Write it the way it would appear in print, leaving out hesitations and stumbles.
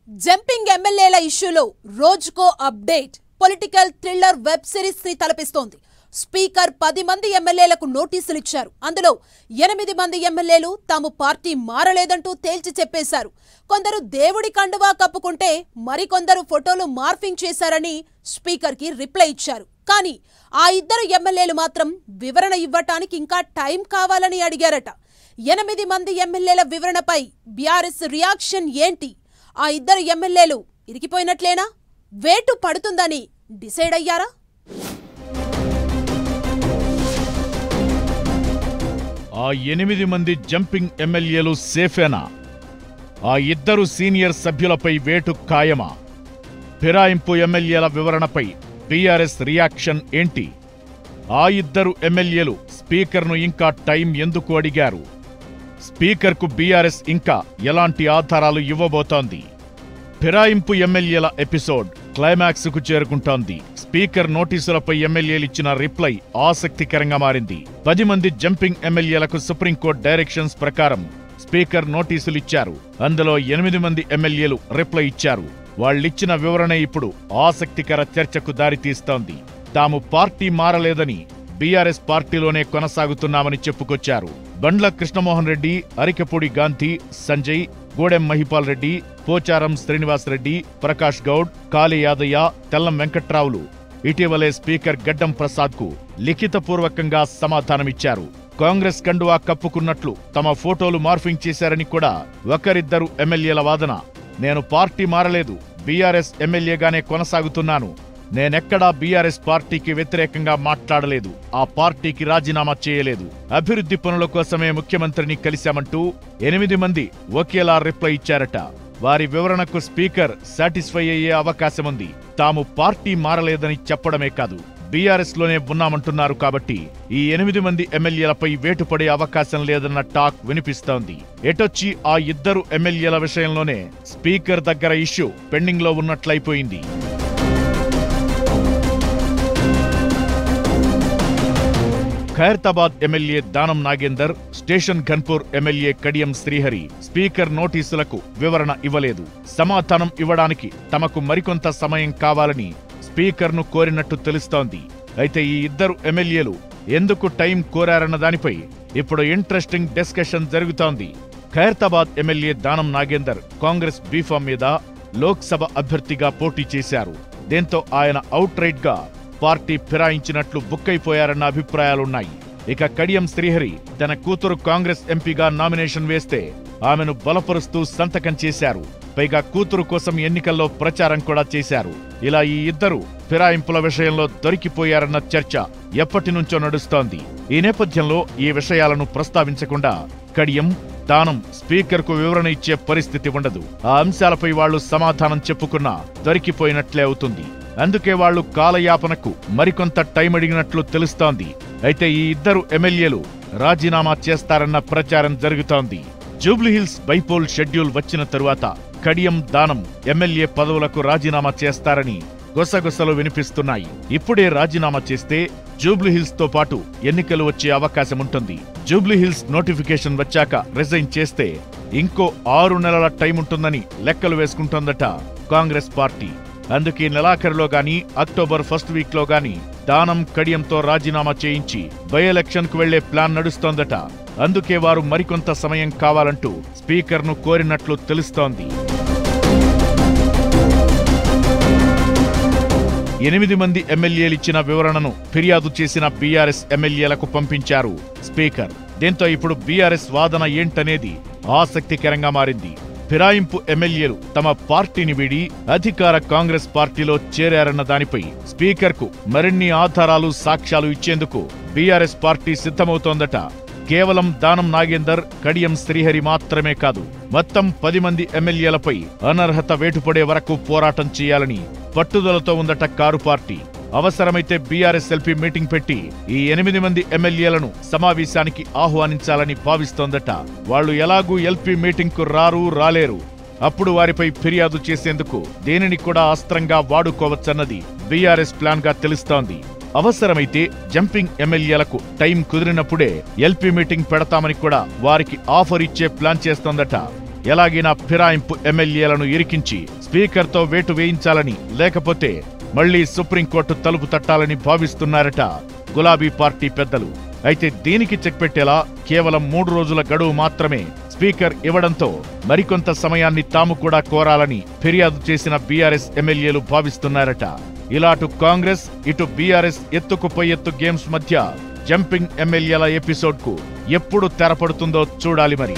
Jumping ఎమ్మెల్యేల ఇష్యూలో రోజుకో update political thriller web series ని తలపిస్తోంది. స్పీకర్ 10 మంది ఎమ్మెల్యేలకు నోటీసులు ఇచ్చారు. అందులో 8 మంది ఎమ్మెల్యేలు తాము పార్టీ మారలేదంటూ తేల్చి చెప్పేశారు. కొందరు దేవుడి కండువా కప్పుకుంటే మరికొందరు ఫోటోలు మార్ఫింగ్ చేశారని స్పీకర్ కి రిప్లై ఇచ్చారు. కానీ ఆ ఇద్దరు ఎమ్మెల్యేలు మాత్రం వివరణ ఇవ్వటానికి ఇంకా టైం కావాలని అడిగారట. 8 మంది ఎమ్మెల్యేల వివరణపై బీఆర్ఎస్ రియాక్షన్ ఏంటి? ఆ ఇద్దరు ఎమ్మెల్యేలు ఇరికిపోయినట్లేనా? వేటు పడుతుందని డిసైడ్ అయ్యారా? ఆ 8 మంది జంపింగ్ ఎమ్మెల్యేలు సేఫేనా? ఆ ఇద్దరు సీనియర్ సభ్యులపై వేటు ఖాయమా? ఫిరాయింపు ఎమ్మెల్యేల వివరణపై బీఆర్ఎస్ రియాక్షన్ ఏంటి? ఆ ఇద్దరు ఎమ్మెల్యేలు స్పీకర్ను ఇంకా టైం ఎందుకు అడిగారు? స్పీకర్కు బీఆర్ఎస్ ఇంకా ఎలాంటి ఆధారాలు ఇవ్వబోతోంది? ఫిరాయింపు ఎమ్మెల్యేల ఎపిసోడ్ క్లైమాక్స్కు చేరుకుంటోంది. స్పీకర్ నోటీసులపై ఎమ్మెల్యేలిచ్చిన రిప్లై ఆసక్తికరంగా మారింది. 10 మంది జంపింగ్ ఎమ్మెల్యేలకు సుప్రీంకోర్టు డైరెక్షన్స్ ప్రకారం స్పీకర్ నోటీసులిచ్చారు. అందులో 8 మంది ఎమ్మెల్యేలు రిప్లై ఇచ్చారు. వాళ్ళిచ్చిన వివరణ ఇప్పుడు ఆసక్తికర చర్చకు దారితీస్తోంది. తాము పార్టీ మారలేదని, బీఆర్ఎస్ పార్టీలోనే కొనసాగుతున్నామని చెప్పుకొచ్చారు. బండ్ల కృష్ణమోహన్ రెడ్డి, అరికపూడి గాంధీ, సంజయ్, గూడెం మహిపాల్ రెడ్డి, పోచారం శ్రీనివాస్ రెడ్డి, ప్రకాష్ గౌడ్, కాళీ యాదయ్య, తెల్లం వెంకట్రావులు ఇటీవలే స్పీకర్ గడ్డం ప్రసాద్కు లిఖితపూర్వకంగా సమాధానమిచ్చారు. కాంగ్రెస్ కండువా కప్పుకున్నట్లు తమ ఫోటోలు మార్ఫింగ్ చేశారని కూడా ఒకరిద్దరు ఎమ్మెల్యేల వాదన. నేను పార్టీ మారలేదు, బీఆర్ఎస్ ఎమ్మెల్యేగానే కొనసాగుతున్నాను. నేనెక్కడా బీఆర్ఎస్ పార్టీకి వ్యతిరేకంగా మాట్లాడలేదు, ఆ పార్టీకి రాజీనామా చేయలేదు. అభివృద్ధి పనుల కోసమే ముఖ్యమంత్రిని కలిశామంటూ 8 మంది ఒకేలా రిప్లై ఇచ్చారట. వారి వివరణకు స్పీకర్ సాటిస్ఫై అయ్యే అవకాశముంది. తాము పార్టీ మారలేదని చెప్పడమే కాదు, బీఆర్ఎస్ లోనే ఉన్నామంటున్నారు. కాబట్టి ఈ 8 మంది ఎమ్మెల్యేలపై వేటుపడే అవకాశం లేదన్న టాక్ వినిపిస్తోంది. ఎటొచ్చి ఆ ఇద్దరు ఎమ్మెల్యేల విషయంలోనే స్పీకర్ దగ్గర ఇష్యూ పెండింగ్ లో ఉన్నట్లయిపోయింది. Khairatabad MLA Danam Nagender, station Ghanpur MLA Kadiyam Srihari speaker నోటీసులకు వివరణ ఇవ్వలేదు. సమాధానం ఇవ్వడానికి తమకు మరికొంత సమయం కావాలని స్పీకర్ను కోరినట్టు తెలుస్తోంది. అయితే ఈ ఇద్దరు ఎమ్మెల్యేలు ఎందుకు టైం కోరారన్న దానిపై ఇప్పుడు ఇంట్రెస్టింగ్ డిస్కషన్ జరుగుతోంది. ఖైరతాబాద్ ఎమ్మెల్యే దానం నాగేందర్ కాంగ్రెస్ బీఫామ్ మీద లోక్సభ అభ్యర్థిగా పోటీ చేశారు. దీంతో ఆయన అవుట్ రైట్ గా పార్టీ ఫిరాయించినట్లు బుక్కైపోయారన్న అభిప్రాయాలున్నాయి. ఇక కడియం శ్రీహరి తన కూతురు కాంగ్రెస్ ఎంపీగా నామినేషన్ వేస్తే ఆమెను బలపరుస్తూ సంతకం చేశారు. పైగా కూతురు కోసం ఎన్నికల్లో ప్రచారం కూడా చేశారు. ఇలా ఈ ఇద్దరు ఫిరాయింపుల విషయంలో దొరికిపోయారన్న చర్చ ఎప్పటినుంచో నడుస్తోంది. ఈ నేపథ్యంలో ఈ విషయాలను ప్రస్తావించకుండా కడియం, దానం స్పీకర్కు వివరణ ఇచ్చే పరిస్థితి ఉండదు. ఆ అంశాలపై వాళ్లు సమాధానం చెప్పుకున్నా దొరికిపోయినట్లే అవుతుంది. అందుకే వాళ్లు కాలయాపనకు మరికొంత టైం అడిగినట్లు తెలుస్తోంది. అయితే ఈ ఇద్దరు ఎమ్మెల్యేలు రాజీనామా చేస్తారన్న ప్రచారం జరుగుతోంది. జూబ్లీహిల్స్ బైపోల్ షెడ్యూల్ వచ్చిన తరువాత కడియం, దానం ఎమ్మెల్యే పదవులకు రాజీనామా చేస్తారని గుసగుసలు వినిపిస్తున్నాయి. ఇప్పుడే రాజీనామా చేస్తే జూబ్లీహిల్స్ తో పాటు ఎన్నికలు వచ్చే అవకాశముంటుంది. జూబ్లీహిల్స్ నోటిఫికేషన్ వచ్చాక రిజైన్ చేస్తే ఇంకో 6 నెలల టైం ఉంటుందని లెక్కలు వేసుకుంటోందట కాంగ్రెస్ పార్టీ. అందుకే నెలాఖరులో గాని, అక్టోబర్ ఫస్ట్ వీక్ లో గాని దానం, కడియంతో రాజీనామా చేయించి బై ఎలక్షన్ కు వెళ్లే ప్లాన్ నడుస్తోందట. అందుకే వారు మరికొంత సమయం కావాలంటూ స్పీకర్ను కోరినట్లు తెలుస్తోంది. 8 మంది ఎమ్మెల్యేలిచ్చిన వివరణను ఫిర్యాదు చేసిన బీఆర్ఎస్ ఎమ్మెల్యేలకు పంపించారు స్పీకర్. దీంతో ఇప్పుడు బీఆర్ఎస్ వాదన ఏంటనేది ఆసక్తికరంగా మారింది. ఫిరాయింపు ఎమ్మెల్యేలు తమ పార్టీని వీడి అధికార కాంగ్రెస్ పార్టీలో చేరారన్న దానిపై స్పీకర్కు మరిన్ని ఆధారాలు, సాక్ష్యాలు ఇచ్చేందుకు బీఆర్ఎస్ పార్టీ సిద్ధమవుతోందట. కేవలం దానం నాగేందర్, కడియం శ్రీహరి మాత్రమే కాదు, మొత్తం 10 మంది ఎమ్మెల్యేలపై అనర్హత వేటుపడే వరకు పోరాటం చేయాలని పట్టుదలతో ఉందట కారు పార్టీ. అవసరమైతే బీఆర్ఎస్ ఎల్పీ మీటింగ్ పెట్టి ఈ 8 మంది ఎమ్మెల్యేలను సమావేశానికి ఆహ్వానించాలని భావిస్తోందట. వాళ్లు ఎలాగూ ఎల్పీ మీటింగ్ కు రాలేరు. అప్పుడు వారిపై ఫిర్యాదు చేసేందుకు దేనిని కూడా అస్త్రంగా వాడుకోవచ్చన్నది బీఆర్ఎస్ ప్లాన్ గా తెలుస్తోంది. అవసరమైతే జంపింగ్ ఎమ్మెల్యేలకు టైం కుదిరినప్పుడే ఎల్పీ మీటింగ్ పెడతామని కూడా వారికి ఆఫర్ ఇచ్చే ప్లాన్ చేస్తోందట. ఎలాగైనా ఫిరాయింపు ఎమ్మెల్యేలను ఇరికించి స్పీకర్తో వేటు వేయించాలని, లేకపోతే మళ్లీ సుప్రీంకోర్టు తలుపు తట్టాలని భావిస్తున్నారట గులాబీ పార్టీ పెద్దలు. అయితే దీనికి చెక్ పెట్టేలా కేవలం 3 రోజుల గడువు మాత్రమే స్పీకర్ ఇవ్వడంతో మరికొంత సమయాన్ని తాము కూడా కోరాలని ఫిర్యాదు చేసిన బీఆర్ఎస్ ఎమ్మెల్యేలు భావిస్తున్నారట. ఇలా అటు కాంగ్రెస్ ఇటు బీఆర్ఎస్ ఎత్తుకు ఎత్తు గేమ్స్ మధ్య జంపింగ్ ఎమ్మెల్యేల ఎపిసోడ్కు ఎప్పుడు తెరపడుతుందో చూడాలి మరి.